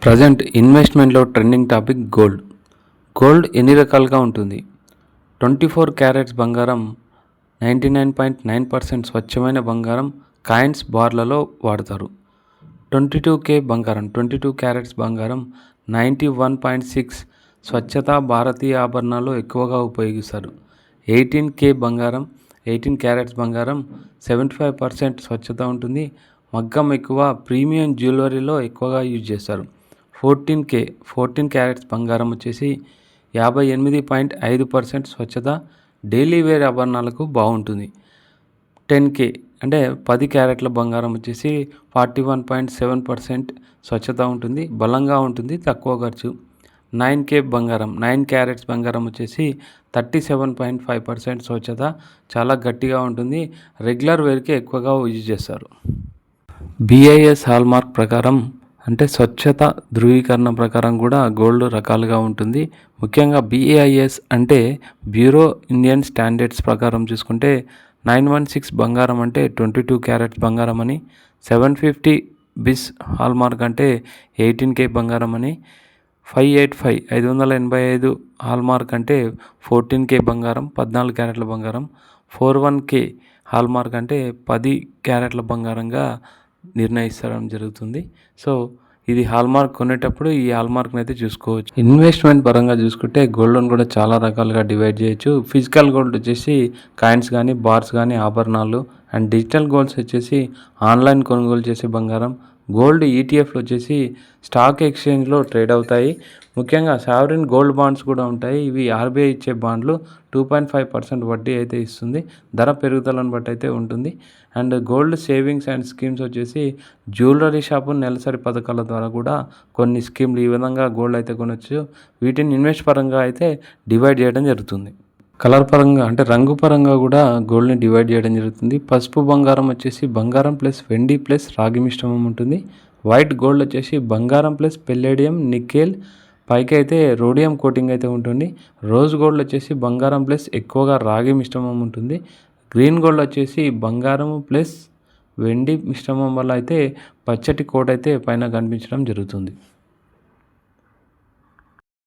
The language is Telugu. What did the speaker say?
ప్రజెంట్ ఇన్వెస్ట్మెంట్లో ట్రెండింగ్ టాపిక్ గోల్డ్. గోల్డ్ ఎన్ని రకాలుగా ఉంటుంది? 24 క్యారెట్స్ బంగారం 99.9% స్వచ్ఛమైన బంగారం కాయిన్స్ బార్లలో వాడతారు. 22K బంగారం 22 క్యారెట్స్ బంగారం 91.6 స్వచ్ఛత భారతీయ ఆభరణాలు ఎక్కువగా ఉపయోగిస్తారు. 18K బంగారం 18 క్యారెట్స్ బంగారం 75% స్వచ్ఛత ఉంటుంది. మగ్గం ఎక్కువ, ప్రీమియం జ్యువెలరీలో ఎక్కువగా యూజ్ చేస్తారు. 14 క్యారెట్స్ బంగారం వచ్చేసి 58.5% స్వచ్ఛత, డైలీ వేర్ ఆభరణాలకు బాగుంటుంది. 10K అంటే 10 క్యారెట్ల బంగారం వచ్చేసి 41.7% స్వచ్ఛత ఉంటుంది, బలంగా ఉంటుంది, తక్కువ ఖర్చు. 9K బంగారం 9 క్యారెట్స్ బంగారం వచ్చేసి 37.5% స్వచ్ఛత, చాలా గట్టిగా ఉంటుంది, రెగ్యులర్ వేర్కి ఎక్కువగా యూజ్ చేస్తారు. BIS హాల్మార్క్ ప్రకారం అంటే స్వచ్ఛత ధృవీకరణ ప్రకారం కూడా గోల్డ్ రకాలుగా ఉంటుంది. ముఖ్యంగా BIS అంటే బ్యూరో ఇండియన్ స్టాండర్డ్స్ ప్రకారం చూసుకుంటే 916 బంగారం అంటే 22 క్యారెట్స్ బంగారం అని, 750 బిస్ హాల్మార్క్ అంటే 18K బంగారం అని, 585 హాల్మార్క్ అంటే 14K బంగారం 14 క్యారెట్ల బంగారం, 41K హాల్మార్క్ అంటే 10 క్యారెట్ల బంగారంగా నిర్ణయిస్తడం జరుగుతుంది. సో ఇది హాల్మార్క్ కొనేటప్పుడు ఈ హాల్మార్క్ని అయితే చూసుకోవచ్చు. ఇన్వెస్ట్మెంట్ పరంగా చూసుకుంటే గోల్డ్ని కూడా చాలా రకాలుగా డివైడ్ చేయొచ్చు. ఫిజికల్ గోల్డ్ వచ్చేసి కాయిన్స్ కానీ, బార్స్ కానీ, ఆభరణాలు. అండ్ డిజిటల్ గోల్డ్స్ వచ్చేసి ఆన్లైన్ కొనుగోలు చేసే బంగారం. గోల్డ్ ETFలు వచ్చేసి స్టాక్ ఎక్స్చేంజ్లో ట్రేడ్ అవుతాయి. ముఖ్యంగా సావరిన్ గోల్డ్ బాండ్స్ కూడా ఉంటాయి. ఇవి RBI ఇచ్చే బాండ్లు 2.5% వడ్డీ అయితే ఇస్తుంది. ధర పెరుగుదలను బట్టి అయితే ఉంటుంది. And gold savings and schemes వచ్చేసి జ్యువెలరీ షాపు నెలసరి పథకాల ద్వారా కూడా కొన్ని స్కీమ్లు ఈ విధంగా గోల్డ్ అయితే కొనవచ్చు. వీటిని ఇన్వెస్ట్ పరంగా అయితే డివైడ్ చేయడం జరుగుతుంది. కలర్ పరంగా అంటే రంగు పరంగా కూడా గోల్డ్ని డివైడ్ చేయడం జరుగుతుంది. పసుపు బంగారం వచ్చేసి బంగారం ప్లస్ వెండి ప్లస్ రాగి మిశ్రమం ఉంటుంది. వైట్ గోల్డ్ వచ్చేసి బంగారం ప్లస్ పెల్లేడియం, నికెల్, పైకి అయితే రోడియం కోటింగ్ అయితే ఉంటుంది. రోజ్ గోల్డ్ వచ్చేసి బంగారం ప్లస్ ఎక్కువగా రాగి మిశ్రమం ఉంటుంది. గ్రీన్ గోల్డ్ వచ్చేసి బంగారం ప్లస్ వెండి మిశ్రమం వల్ల అయితే పచ్చటి కోట్ అయితే పైన కనిపించడం జరుగుతుంది.